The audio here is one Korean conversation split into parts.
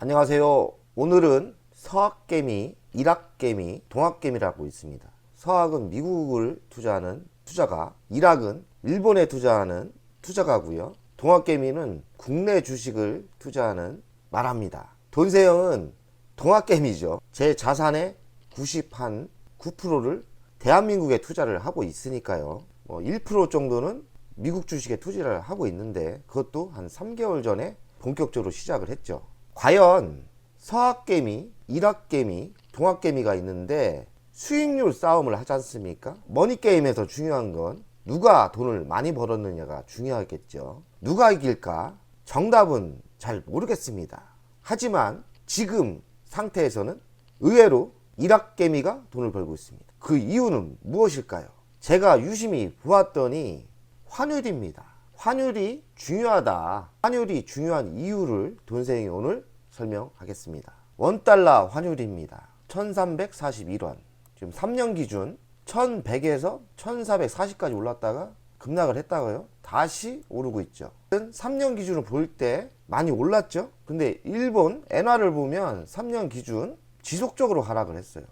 안녕하세요. 오늘은 서학개미, 일학개미, 동학개미라고 있습니다. 서학은 미국을 투자하는 투자가, 일학은 일본에 투자하는 투자가고요. 동학개미는 국내 주식을 투자하는 말합니다. 돈세형은 동학개미죠. 제 자산의 9%를 대한민국에 투자를 하고 있으니까요. 1% 정도는 미국 주식에 투자를 하고 있는데 그것도 한 3개월 전에 본격적으로 시작을 했죠. 과연 서학개미, 일학개미, 동학개미가 있는데 수익률 싸움을 하지 않습니까? 머니게임에서 중요한 건 누가 돈을 많이 벌었느냐가 중요하겠죠. 누가 이길까? 정답은 잘 모르겠습니다. 하지만 지금 상태에서는 의외로 일학개미가 돈을 벌고 있습니다. 그 이유는 무엇일까요? 제가 유심히 보았더니 환율입니다. 환율이 중요하다. 환율이 중요한 이유를 돈생이 오늘 설명하겠습니다. 원달러 환율입니다. 1341원. 지금 3년 기준 1100에서 1440까지 올랐다가 급락을 했다고요. 다시 오르고 있죠. 3년 기준으로 볼 때 많이 올랐죠. 근데 일본 엔화를 보면 3년 기준 지속적으로 하락을 했어요.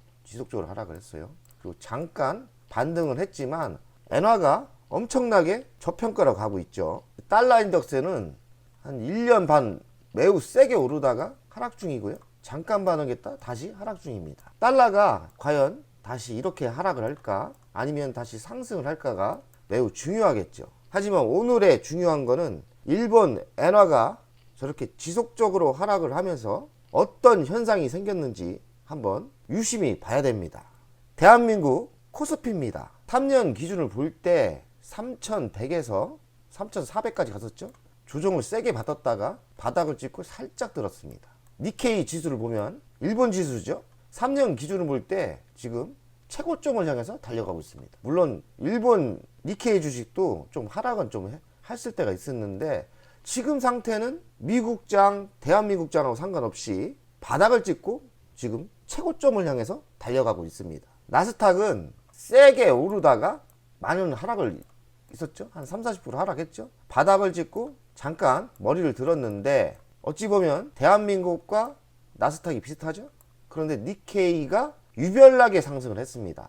그리고 잠깐 반등을 했지만 엔화가 엄청나게 저평가로 가고 있죠. 달러 인덱스는 한 1년 반 매우 세게 오르다가 하락 중이고요. 잠깐 반응했다 다시 하락 중입니다. 달러가 과연 다시 이렇게 하락을 할까 아니면 다시 상승을 할까가 매우 중요하겠죠. 하지만 오늘의 중요한 거는 일본 엔화가 저렇게 지속적으로 하락을 하면서 어떤 현상이 생겼는지 한번 유심히 봐야 됩니다. 대한민국 코스피입니다. 3년 기준을 볼 때 3100에서 3400까지 갔었죠. 조정을 세게 받았다가 바닥을 찍고 살짝 들었습니다. 니케이 지수를 보면 일본 지수죠. 3년 기준을 볼 때 지금 최고점을 향해서 달려가고 있습니다. 물론 일본 니케이 주식도 좀 하락은 좀 했을 때가 있었는데 지금 상태는 미국장, 대한민국장하고 상관없이 바닥을 찍고 지금 최고점을 향해서 달려가고 있습니다. 나스닥은 세게 오르다가 많은 하락을 있었죠. 한 30-40% 하락했죠. 바닥을 찍고 잠깐 머리를 들었는데 어찌 보면 대한민국과 나스닥이 비슷하죠. 그런데 니케이가 유별나게 상승을 했습니다.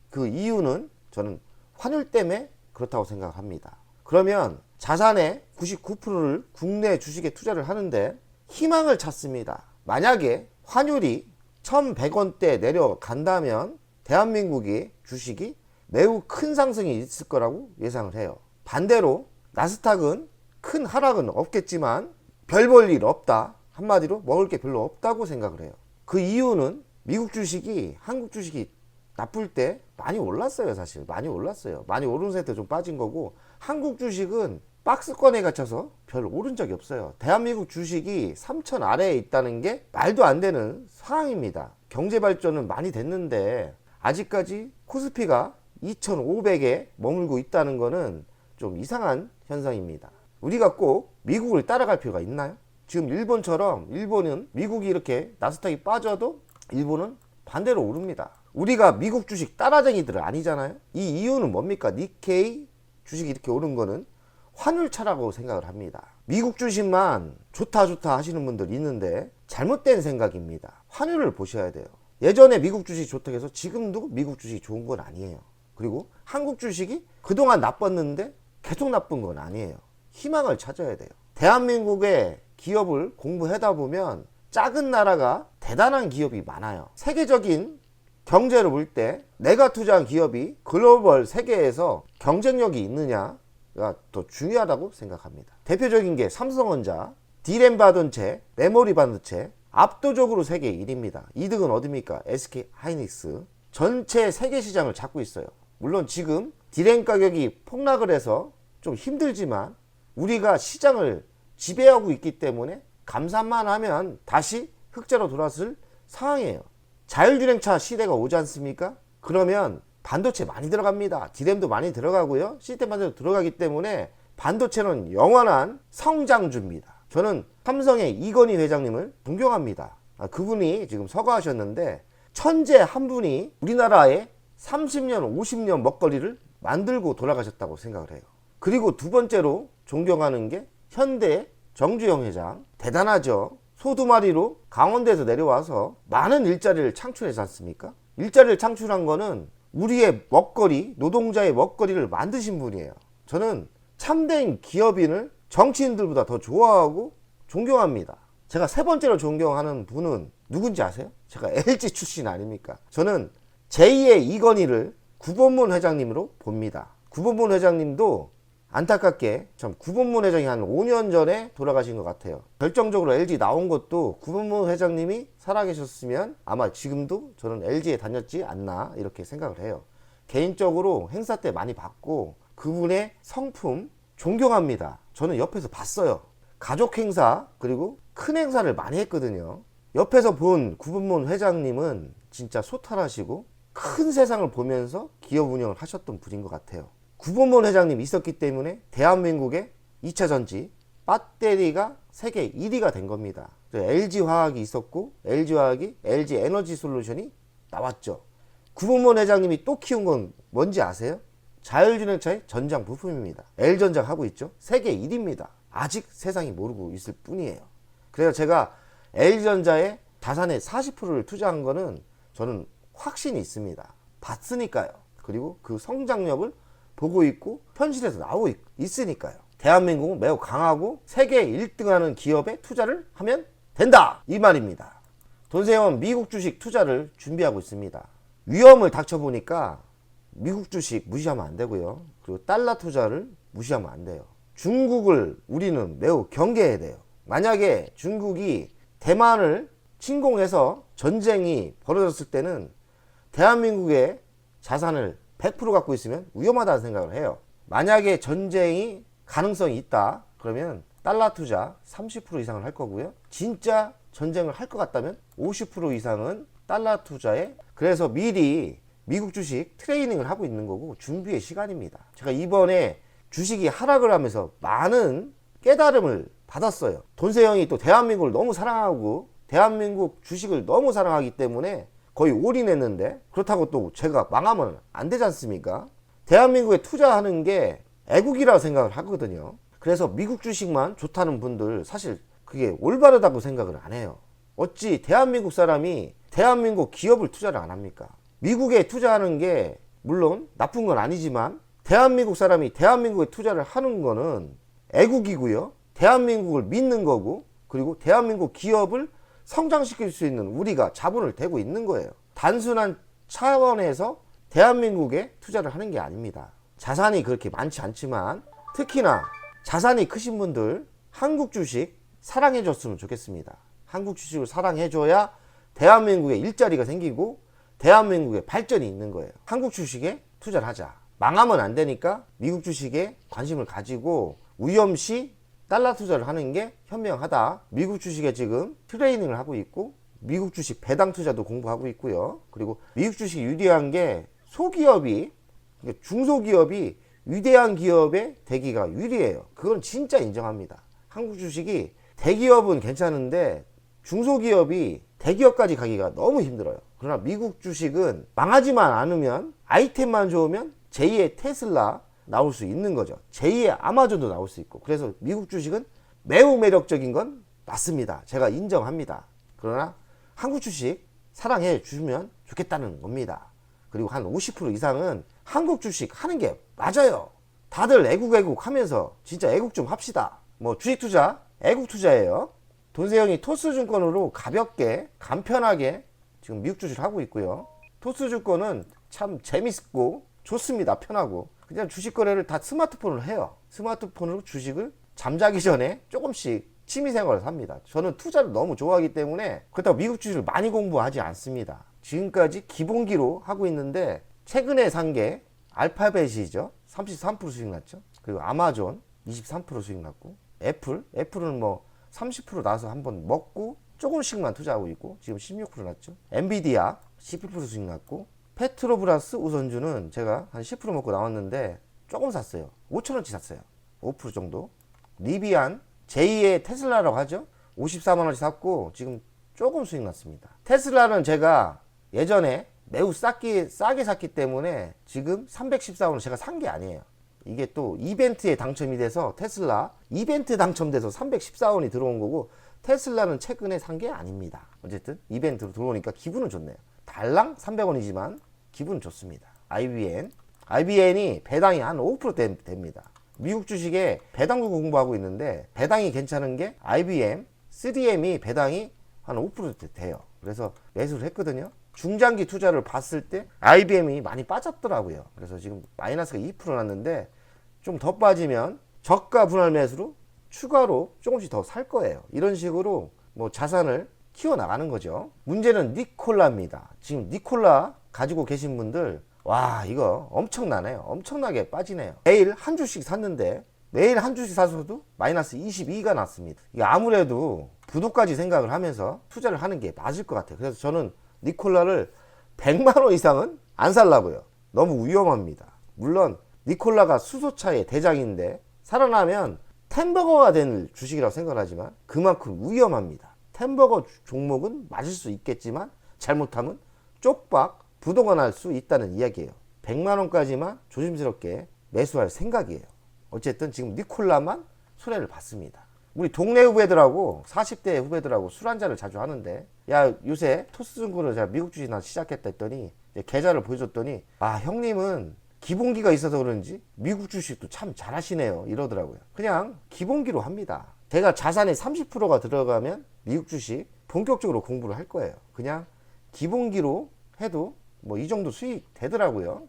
그 이유는 저는 환율 때문에 그렇다고 생각합니다. 그러면 자산의 99%를 국내 주식에 투자를 하는데 희망을 찾습니다. 만약에 환율이 1100원대 내려간다면 대한민국의 주식이 매우 큰 상승이 있을 거라고 예상을 해요. 반대로 나스닥은 큰 하락은 없겠지만 별 볼 일 없다. 한마디로 먹을 게 별로 없다고 생각을 해요. 그 이유는 미국 주식이 한국 주식이 나쁠 때 많이 올랐어요. 사실 많이 올랐어요. 많이 오른 상태 좀 빠진 거고 한국 주식은 박스권에 갇혀서 별 오른 적이 없어요. 대한민국 주식이 3,000 아래에 있다는 게 말도 안 되는 상황입니다. 경제 발전은 많이 됐는데 아직까지 코스피가 2,500에 머물고 있다는 거는 좀 이상한 현상입니다. 우리가 꼭 미국을 따라갈 필요가 있나요? 지금 일본처럼 일본은 미국이 이렇게 나스닥이 빠져도 일본은 반대로 오릅니다. 우리가 미국 주식 따라쟁이들은 아니잖아요. 이 이유는 뭡니까? 니케이 주식이 이렇게 오른 거는 환율차라고 생각을 합니다. 미국 주식만 좋다 하시는 분들 있는데 잘못된 생각입니다. 환율을 보셔야 돼요. 예전에 미국 주식이 좋다고 해서 지금도 미국 주식이 좋은 건 아니에요. 그리고 한국 주식이 그동안 나빴는데 계속 나쁜 건 아니에요. 희망을 찾아야 돼요. 대한민국의 기업을 공부하다 보면 작은 나라가 대단한 기업이 많아요. 세계적인 경제를 볼 때 내가 투자한 기업이 글로벌 세계에서 경쟁력이 있느냐가 더 중요하다고 생각합니다. 대표적인 게 삼성전자, D램 반도체, 메모리 반도체 압도적으로 세계 1위입니다. 2등은 어디입니까? SK 하이닉스. 전체 세계 시장을 잡고 있어요. 물론 지금 D램 가격이 폭락을 해서 좀 힘들지만 우리가 시장을 지배하고 있기 때문에 감산만 하면 다시 흑자로 돌아설 상황이에요. 자율주행차 시대가 오지 않습니까? 그러면 반도체 많이 들어갑니다. D램도 많이 들어가고요. 시스템 반도체 들어가기 때문에 반도체는 영원한 성장주입니다. 저는 삼성의 이건희 회장님을 존경합니다. 그분이 지금 서거하셨는데 천재 한 분이 우리나라에 30년, 50년 먹거리를 만들고 돌아가셨다고 생각을 해요. 그리고 두 번째로 존경하는 게 현대 정주영 회장. 대단하죠. 소 두 마리로 강원도에서 내려와서 많은 일자리를 창출하지 않습니까? 일자리를 창출한 거는 우리의 먹거리, 노동자의 먹거리를 만드신 분이에요. 저는 참된 기업인을 정치인들보다 더 좋아하고 존경합니다. 제가 세 번째로 존경하는 분은 누군지 아세요? 제가 LG 출신 아닙니까? 저는 제2의 이건희를 구본문 회장님으로 봅니다. 구본문 회장님도 안타깝게 참 구본문 회장이 한 5년 전에 돌아가신 것 같아요. 결정적으로 LG 나온 것도 구본문 회장님이 살아계셨으면 아마 지금도 저는 LG에 다녔지 않나 이렇게 생각을 해요. 개인적으로 행사 때 많이 봤고 그분의 성품 존경합니다. 저는 옆에서 봤어요. 가족 행사 그리고 큰 행사를 많이 했거든요. 옆에서 본 구본문 회장님은 진짜 소탈하시고 큰 세상을 보면서 기업 운영을 하셨던 분인 것 같아요. 구본문 회장님이 있었기 때문에 대한민국의 2차 전지 배터리가 세계 1위가 된 겁니다. LG화학이 있었고 LG화학이 LG에너지솔루션이 나왔죠. 구본문 회장님이 또 키운 건 뭔지 아세요? 자율주행차의 전장 부품입니다. L전장 하고 있죠. 세계 1위입니다. 아직 세상이 모르고 있을 뿐이에요. 그래서 제가 L전자의 자산의 40%를 투자한 거는 저는 확신이 있습니다. 봤으니까요. 그리고 그 성장력을 보고 있고 현실에서 나오고 있으니까요. 대한민국은 매우 강하고 세계 1등하는 기업에 투자를 하면 된다 이 말입니다. 돈세형은 미국 주식 투자를 준비하고 있습니다. 위험을 닥쳐보니까 미국 주식 무시하면 안 되고요. 그리고 달러 투자를 무시하면 안 돼요. 중국을 우리는 매우 경계해야 돼요. 만약에 중국이 대만을 침공해서 전쟁이 벌어졌을 때는 대한민국의 자산을 100% 갖고 있으면 위험하다는 생각을 해요. 만약에 전쟁이 가능성이 있다 그러면 달러 투자 30% 이상을 할 거고요. 진짜 전쟁을 할 것 같다면 50% 이상은 달러 투자에, 그래서 미리 미국 주식 트레이닝을 하고 있는 거고 준비의 시간입니다. 제가 이번에 주식이 하락을 하면서 많은 깨달음을 받았어요. 돈세형이 또 대한민국을 너무 사랑하고 대한민국 주식을 너무 사랑하기 때문에 거의 올인했는데, 그렇다고 또 제가 망하면 안 되지 않습니까? 대한민국에 투자하는 게 애국이라고 생각을 하거든요. 그래서 미국 주식만 좋다는 분들 사실 그게 올바르다고 생각을 안 해요. 어찌 대한민국 사람이 대한민국 기업을 투자를 안 합니까? 미국에 투자하는 게 물론 나쁜 건 아니지만 대한민국 사람이 대한민국에 투자를 하는 거는 애국이고요. 대한민국을 믿는 거고, 그리고 대한민국 기업을 성장시킬 수 있는 우리가 자본을 대고 있는 거예요. 단순한 차원에서 대한민국에 투자를 하는 게 아닙니다. 자산이 그렇게 많지 않지만 특히나 자산이 크신 분들 한국 주식 사랑해 줬으면 좋겠습니다. 한국 주식을 사랑해 줘야 대한민국에 일자리가 생기고 대한민국에 발전이 있는 거예요. 한국 주식에 투자를 하자. 망하면 안 되니까 미국 주식에 관심을 가지고 위험시 달러 투자를 하는 게 현명하다. 미국 주식에 지금 트레이닝을 하고 있고 미국 주식 배당 투자도 공부하고 있고요. 그리고 미국 주식이 유리한 게 소기업이, 중소기업이 위대한 기업에 되기가 유리해요. 그건 진짜 인정합니다. 한국 주식이 대기업은 괜찮은데 중소기업이 대기업까지 가기가 너무 힘들어요. 그러나 미국 주식은 망하지만 않으면, 아이템만 좋으면 제2의 테슬라 나올 수 있는 거죠. 제2의 아마존도 나올 수 있고. 그래서 미국 주식은 매우 매력적인 건 맞습니다. 제가 인정합니다. 그러나 한국 주식 사랑해 주시면 좋겠다는 겁니다. 그리고 한 50% 이상은 한국 주식 하는 게 맞아요. 다들 애국 하면서 진짜 애국 좀 합시다. 뭐 주식 투자 애국 투자예요. 돈세형이 토스증권으로 가볍게 간편하게 지금 미국 주식을 하고 있고요. 토스증권은 참 재밌고 좋습니다. 편하고. 그냥 주식 거래를 다 스마트폰으로 해요. 스마트폰으로 주식을 잠자기 전에 조금씩 취미생활을 삽니다. 저는 투자를 너무 좋아하기 때문에 그렇다고 미국 주식을 많이 공부하지 않습니다. 지금까지 기본기로 하고 있는데 최근에 산 게 알파벳이죠. 33% 수익 났죠. 그리고 아마존 23% 수익 났고, 애플은 뭐 30% 나서 한번 먹고 조금씩만 투자하고 있고 지금 16% 났죠. 엔비디아 11% 수익 났고, 페트로브라스 우선주는 제가 한 10% 먹고 나왔는데 조금 샀어요. 5,000원치 샀어요. 5% 정도. 리비안 제2의 테슬라라고 하죠. 54만원치 샀고 지금 조금 수익 났습니다. 테슬라는 제가 예전에 매우 싸게 샀기 때문에 지금 314원을 제가 산 게 아니에요. 이게 또 이벤트에 당첨이 돼서 테슬라 이벤트 당첨돼서 314원이 들어온 거고, 테슬라는 최근에 산 게 아닙니다. 어쨌든 이벤트로 들어오니까 기분은 좋네요. 달랑 300원이지만 기분은 좋습니다. IBN이 배당이 한 5% 됩니다. 미국 주식에 배당도 공부하고 있는데 배당이 괜찮은 게 IBM, 3M이 배당이 한 5% 돼요. 그래서 매수를 했거든요. 중장기 투자를 봤을 때 IBM이 많이 빠졌더라고요. 그래서 지금 마이너스가 2% 났는데 좀 더 빠지면 저가 분할 매수로 추가로 조금씩 더 살 거예요. 이런 식으로 뭐 자산을 키워 나가는 거죠. 문제는 니콜라입니다. 지금 니콜라 가지고 계신 분들 와 이거 엄청나네요. 엄청나게 빠지네요. 매일 한 주씩 샀는데 매일 한 주씩 사서도 마이너스 22가 났습니다. 이게 아무래도 부도까지 생각을 하면서 투자를 하는 게 맞을 것 같아요. 그래서 저는 니콜라를 100만 원 이상은 안 살라고요. 너무 위험합니다. 물론 니콜라가 수소차의 대장인데 살아나면 템버거가 될 주식이라고 생각하지만 그만큼 위험합니다. 템버거 종목은 맞을 수 있겠지만 잘못하면 쪽박 부도가 날 수 있다는 이야기예요. 100만 원까지만 조심스럽게 매수할 생각이에요. 어쨌든 지금 니콜라만 손해를 봤습니다. 우리 동네 후배들하고 40대 후배들하고 술 한잔을 자주 하는데 야 요새 토스증권을 제가 미국 주식 시작했다 했더니 계좌를 보여줬더니 아 형님은 기본기가 있어서 그런지 미국 주식도 참 잘하시네요 이러더라고요. 그냥 기본기로 합니다. 제가 자산의 30%가 들어가면 미국 주식 본격적으로 공부를 할 거예요. 그냥 기본기로 해도 뭐 이 정도 수익 되더라고요.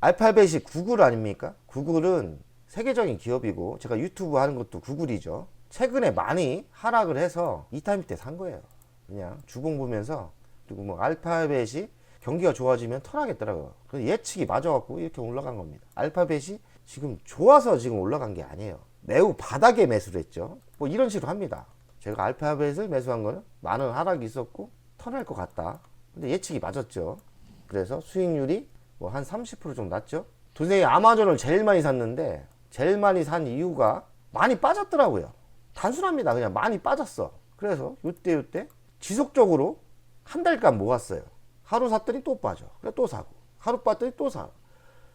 알파벳이 구글 아닙니까? 구글은 세계적인 기업이고 제가 유튜브 하는 것도 구글이죠. 최근에 많이 하락을 해서 이 타임 때 산 거예요. 그냥 주봉 보면서. 그리고 뭐 알파벳이 경기가 좋아지면 털하겠더라고요. 예측이 맞아갖고 이렇게 올라간 겁니다. 알파벳이 지금 좋아서 지금 올라간 게 아니에요. 매우 바닥에 매수를 했죠. 뭐 이런 식으로 합니다. 제가 알파벳을 매수한 거는 많은 하락이 있었고 털할 것 같다. 근데 예측이 맞았죠. 그래서 수익률이 뭐 한 30% 정도 났죠. 도대체 아마존을 제일 많이 샀는데 제일 많이 산 이유가 많이 빠졌더라고요. 단순합니다. 그냥 많이 빠졌어. 그래서 요때 지속적으로 한 달간 모았어요. 하루 샀더니 또 빠져. 그래 또 사고. 하루 빠졌더니 또 사.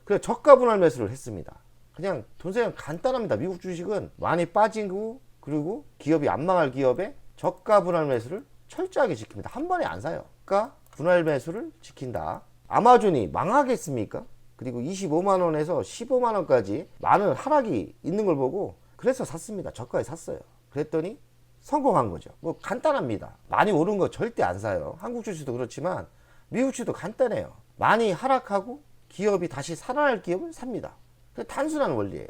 그래 저가 분할 매수를 했습니다. 그냥 돈세는 간단합니다. 미국 주식은 많이 빠지고 그리고 기업이 안 망할 기업에 저가 분할 매수를 철저하게 지킵니다. 한 번에 안 사요. 저가 분할 매수를 지킨다. 아마존이 망하겠습니까? 그리고 25만 원에서 15만 원까지 많은 하락이 있는 걸 보고 그래서 샀습니다. 저가에 샀어요. 그랬더니 성공한 거죠. 뭐 간단합니다. 많이 오른 거 절대 안 사요. 한국 주식도 그렇지만 미국 주식도 간단해요. 많이 하락하고 기업이 다시 살아날 기업을 삽니다. 단순한 원리예요.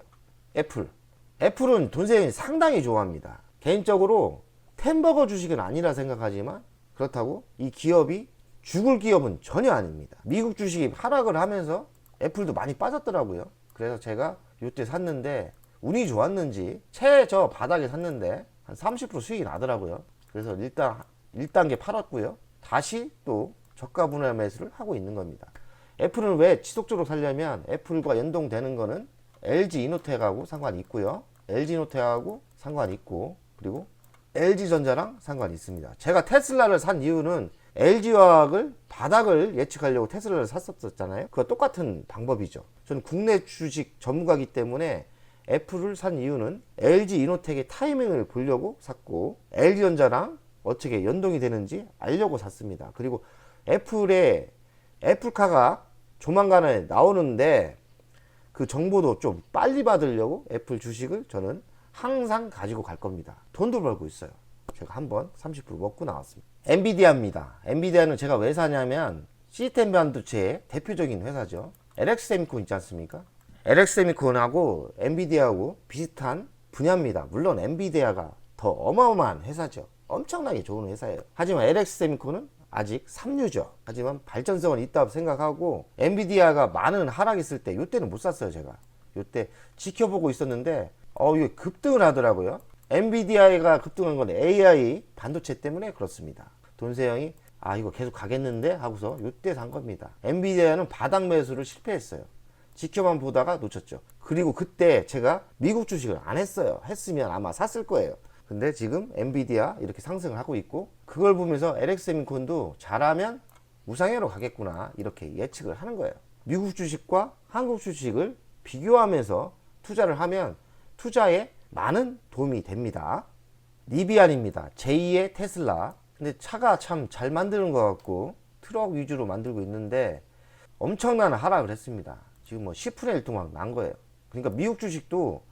애플은 돈세이 상당히 좋아합니다. 개인적으로 템버거 주식은 아니라 생각하지만 그렇다고 이 기업이 죽을 기업은 전혀 아닙니다. 미국 주식이 하락을 하면서 애플도 많이 빠졌더라고요. 그래서 제가 이때 샀는데 운이 좋았는지 최저 바닥에 샀는데 한 30% 수익이 나더라고요. 그래서 일단 1단계 팔았고요. 다시 또 저가 분할 매수를 하고 있는 겁니다. 애플은 왜 지속적으로 살려면 애플과 연동되는 거는 LG 이노텍하고 상관이 있고요. LG 이노텍하고 상관이 있고 그리고 LG전자랑 상관이 있습니다. 제가 테슬라를 산 이유는 LG화학을 바닥을 예측하려고 테슬라를 샀었잖아요. 그거 똑같은 방법이죠. 저는 국내 주식 전문가이기 때문에 애플을 산 이유는 LG 이노텍의 타이밍을 보려고 샀고 LG전자랑 어떻게 연동이 되는지 알려고 샀습니다. 그리고 애플카가 조만간에 나오는데 그 정보도 좀 빨리 받으려고 애플 주식을 저는 항상 가지고 갈 겁니다. 돈도 벌고 있어요. 제가 한번 30% 먹고 나왔습니다. 엔비디아입니다. 엔비디아는 제가 왜 사냐면 시스템 반도체의 대표적인 회사죠. LX세미콘 있지 않습니까? LX세미콘하고 엔비디아하고 비슷한 분야입니다. 물론 엔비디아가 더 어마어마한 회사죠. 엄청나게 좋은 회사예요. 하지만 LX세미콘은 아직 삼류죠. 하지만 발전성은 있다고 생각하고 엔비디아가 많은 하락이 있을 때 이때는 못 샀어요. 제가 이때 지켜보고 있었는데 이게 급등을 하더라고요. 엔비디아가 급등한 건 AI 반도체 때문에 그렇습니다. 돈세영이 이거 계속 가겠는데 하고서 이때 산 겁니다. 엔비디아는 바닥 매수를 실패했어요. 지켜만 보다가 놓쳤죠. 그리고 그때 제가 미국 주식을 안 했어요. 했으면 아마 샀을 거예요. 근데 지금 엔비디아 이렇게 상승을 하고 있고 그걸 보면서 LX세미콘도 잘하면 우상향으로 가겠구나 이렇게 예측을 하는 거예요. 미국 주식과 한국 주식을 비교하면서 투자를 하면 투자에 많은 도움이 됩니다. 리비안입니다. 제2의 테슬라. 근데 차가 참 잘 만드는 것 같고 트럭 위주로 만들고 있는데 엄청난 하락을 했습니다. 지금 뭐 10분의 1도 막 난 거예요. 그러니까 미국 주식도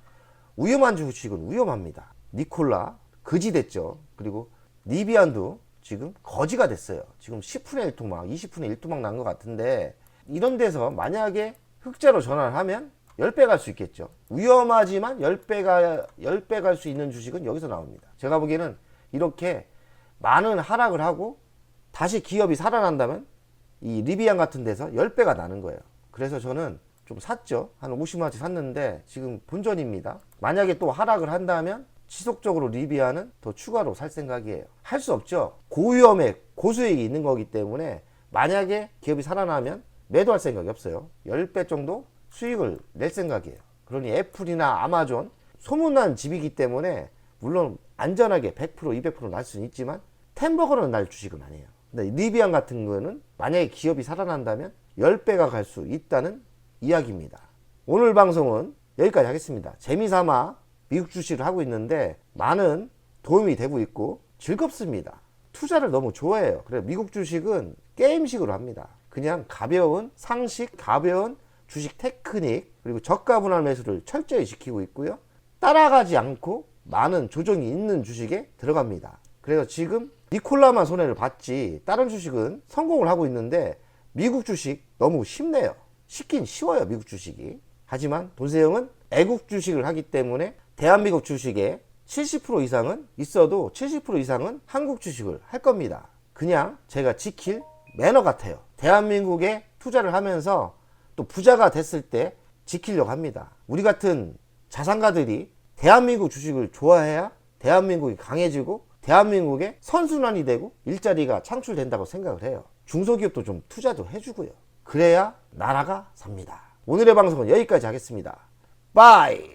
위험한 주식은 위험합니다. 니콜라 거지 됐죠. 그리고 리비안도 지금 거지가 됐어요. 지금 10분의 1토막, 20분의 1토막 난 것 같은데 이런 데서 만약에 흑자로 전환을 하면 10배 갈 수 있겠죠. 위험하지만 10배 갈 수 있는 주식은 여기서 나옵니다. 제가 보기에는 이렇게 많은 하락을 하고 다시 기업이 살아난다면 이 리비안 같은 데서 10배가 나는 거예요. 그래서 저는 좀 샀죠. 한 50만원치 샀는데 지금 본전입니다. 만약에 또 하락을 한다면 지속적으로 리비안은 더 추가로 살 생각이에요. 할 수 없죠. 고위험에 고수익이 있는 거기 때문에 만약에 기업이 살아나면 매도할 생각이 없어요. 10배 정도 수익을 낼 생각이에요. 그러니 애플이나 아마존 소문난 집이기 때문에 물론 안전하게 100% 200% 날 수는 있지만 템버거는 날 주식은 아니에요. 근데 리비안 같은 거는 만약에 기업이 살아난다면 10배가 갈 수 있다는 이야기입니다. 오늘 방송은 여기까지 하겠습니다. 재미삼아 미국 주식을 하고 있는데 많은 도움이 되고 있고 즐겁습니다. 투자를 너무 좋아해요. 그래서 미국 주식은 게임식으로 합니다. 그냥 가벼운 상식, 가벼운 주식 테크닉, 그리고 저가 분할 매수를 철저히 지키고 있고요. 따라가지 않고 많은 조정이 있는 주식에 들어갑니다. 그래서 지금 니콜라만 손해를 봤지 다른 주식은 성공을 하고 있는데 미국 주식 너무 쉽네요. 쉽긴 쉬워요, 미국 주식이. 하지만 돈세영은 애국 주식을 하기 때문에 대한민국 주식에 70% 이상은 있어도 70% 이상은 한국 주식을 할 겁니다. 그냥 제가 지킬 매너 같아요. 대한민국에 투자를 하면서 또 부자가 됐을 때 지키려고 합니다. 우리 같은 자산가들이 대한민국 주식을 좋아해야 대한민국이 강해지고 대한민국의 선순환이 되고 일자리가 창출된다고 생각을 해요. 중소기업도 좀 투자도 해주고요. 그래야 나라가 삽니다. 오늘의 방송은 여기까지 하겠습니다. 바이.